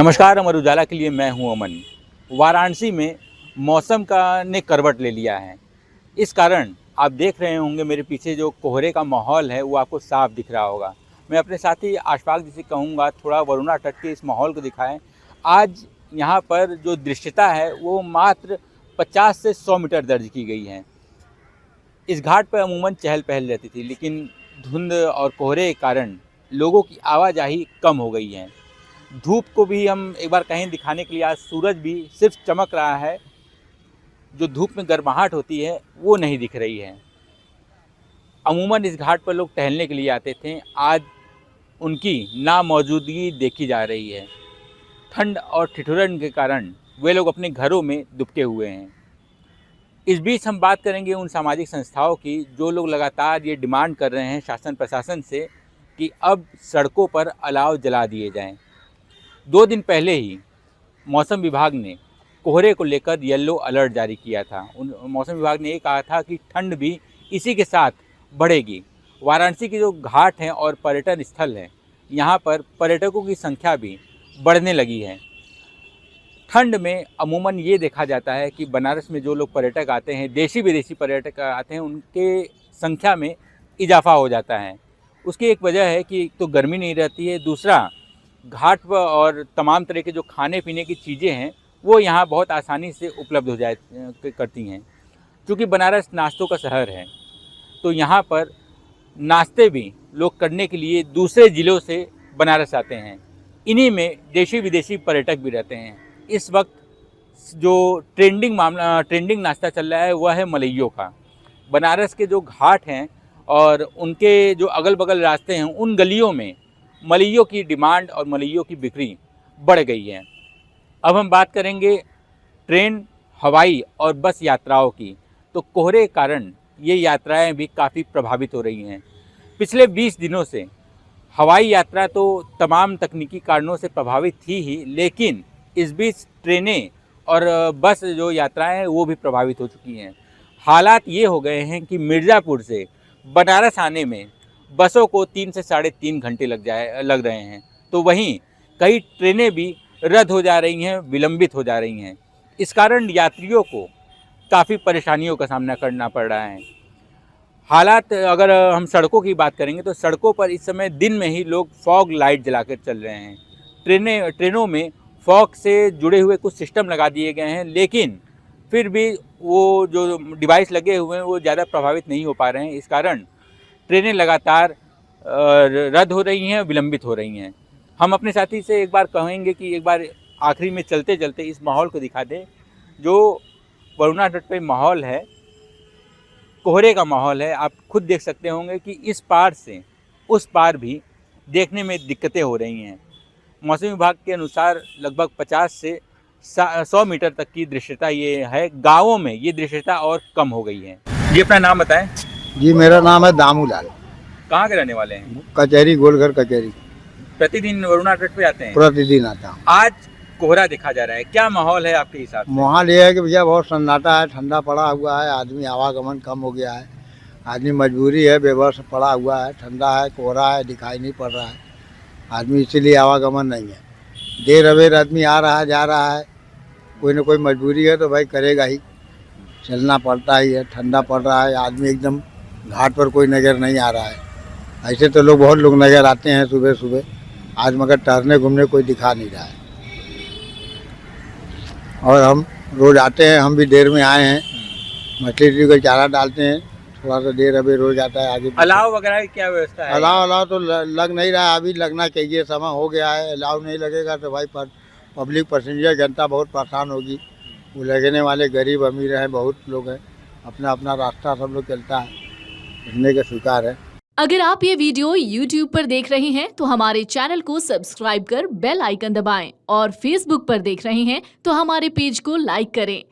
नमस्कार, अमर उजाला के लिए मैं हूं अमन। वाराणसी में मौसम का ने करवट ले लिया है। इस कारण आप देख रहे होंगे मेरे पीछे जो कोहरे का माहौल है वो आपको साफ दिख रहा होगा। मैं अपने साथी आशफाक जी से कहूँगा थोड़ा वरुणा तट के इस माहौल को दिखाएं। आज यहाँ पर जो दृश्यता है वो मात्र 50 से 100 मीटर दर्ज की गई है। इस घाट पर अमूमन चहल पहल रहती थी, लेकिन धुंध और कोहरे के कारण लोगों की आवाजाही कम हो गई है। धूप को भी हम एक बार कहीं दिखाने के लिए आज सूरज भी सिर्फ चमक रहा है, जो धूप में गर्माहट होती है वो नहीं दिख रही है। अमूमन इस घाट पर लोग टहलने के लिए आते थे, आज उनकी नामौजूदगी देखी जा रही है। ठंड और ठिठुरन के कारण वे लोग अपने घरों में दुबके हुए हैं। इस बीच हम बात करेंगे उन सामाजिक संस्थाओं की जो लोग लगातार ये डिमांड कर रहे हैं शासन प्रशासन से कि अब सड़कों पर अलाव जला दिए जाएं। 2 दिन पहले ही मौसम विभाग ने कोहरे को लेकर येलो अलर्ट जारी किया था। मौसम विभाग ने ये कहा था कि ठंड भी इसी के साथ बढ़ेगी। वाराणसी के जो घाट हैं और पर्यटन स्थल हैं, यहाँ पर पर्यटकों की संख्या भी बढ़ने लगी है। ठंड में अमूमन ये देखा जाता है कि बनारस में जो लोग पर्यटक आते हैं, देशी विदेशी पर्यटक आते हैं, उनके संख्या में इजाफा हो जाता है। उसकी एक वजह है कि एक तो गर्मी नहीं रहती है, दूसरा घाट पर और तमाम तरह के जो खाने पीने की चीज़ें हैं वो यहाँ बहुत आसानी से उपलब्ध हो करती हैं। क्योंकि बनारस नाश्तों का शहर है, तो यहाँ पर नाश्ते भी लोग करने के लिए दूसरे ज़िलों से बनारस आते हैं। इन्हीं में देशी विदेशी पर्यटक भी रहते हैं। इस वक्त जो ट्रेंडिंग नाश्ता चल रहा है वह है मलइयों का। बनारस के जो घाट हैं और उनके जो अगल बगल रास्ते हैं, उन गलियों में मलइयों की डिमांड और मलइयों की बिक्री बढ़ गई है। अब हम बात करेंगे ट्रेन, हवाई और बस यात्राओं की। तो कोहरे के कारण ये यात्राएं भी काफ़ी प्रभावित हो रही हैं। पिछले 20 दिनों से हवाई यात्रा तो तमाम तकनीकी कारणों से प्रभावित थी ही, लेकिन इस बीच ट्रेनें और बस जो यात्राएं हैं वो भी प्रभावित हो चुकी हैं। हालात ये हो गए हैं कि मिर्ज़ापुर से बनारस आने में बसों को 3 से साढ़े 3 घंटे लग रहे हैं। तो वहीं कई ट्रेनें भी रद्द हो जा रही हैं, विलंबित हो जा रही हैं। इस कारण यात्रियों को काफ़ी परेशानियों का सामना करना पड़ रहा है। हालात अगर हम सड़कों की बात करेंगे तो सड़कों पर इस समय दिन में ही लोग फॉग लाइट जलाकर चल रहे हैं। ट्रेनों में फॉग से जुड़े हुए कुछ सिस्टम लगा दिए गए हैं, लेकिन फिर भी वो जो डिवाइस लगे हुए हैं वो ज़्यादा प्रभावित नहीं हो पा रहे हैं। इस कारण ट्रेनें लगातार रद्द हो रही हैं, विलंबित हो रही हैं। हम अपने साथी से एक बार कहेंगे कि एक बार आखिरी में चलते चलते इस माहौल को दिखा दें। जो वरुणा तट पे माहौल है, कोहरे का माहौल है, आप खुद देख सकते होंगे कि इस पार से उस पार भी देखने में दिक्कतें हो रही हैं। मौसम विभाग के अनुसार लगभग 50 से 100 मीटर तक की दृश्यता ये है। गाँवों में ये दृश्यता और कम हो गई है। जी, अपना नाम बताएं। जी, मेरा नाम है दामू लाल। कहाँ के रहने वाले हैं? कचहरी, गोलघर कचहरी। प्रतिदिन वरुणा तट पे आते हैं? प्रतिदिन आता हूँ। आज कोहरा देखा जा रहा है, क्या माहौल है आपके हिसाब से? माहौल ये है कि भैया बहुत सन्नाटा है, ठंडा पड़ा हुआ है, आदमी आवागमन कम हो गया है, आदमी मजबूरी है, बेबस पड़ा हुआ है, ठंडा है, कोहरा है, दिखाई नहीं पड़ रहा है, आदमी इसीलिए आवागमन नहीं है। देर अबेर आदमी आ रहा है, जा रहा है, कोई ना कोई मजबूरी है तो भाई करेगा ही, चलना पड़ता ही है। ठंडा पड़ रहा है, आदमी एकदम घाट पर कोई नज़र नहीं आ रहा है। ऐसे तो लोग बहुत लोग नज़र आते हैं सुबह सुबह, आज मगर टहलने घूमने कोई दिखा नहीं रहा है। और हम रोज़ आते हैं, हम भी देर में आए हैं, मछली का चारा डालते हैं, थोड़ा सा देर अभी रोज आता है। आगे अलाव वगैरह की क्या व्यवस्था है? अलाव तो लग नहीं रहा है, अभी लगना चाहिए, समय हो गया है। अलाव नहीं लगेगा तो भाई पब्लिक पैसेंजर जनता बहुत परेशान होगी। वो लगने वाले गरीब अमीर हैं, बहुत लोग हैं, अपना अपना रास्ता सब लोग चलता है, रहने का स्वीकार है। अगर आप ये वीडियो YouTube पर देख रहे हैं तो हमारे चैनल को सब्सक्राइब कर बेल आइकन दबाएं, और Facebook पर देख रहे हैं तो हमारे पेज को लाइक करें।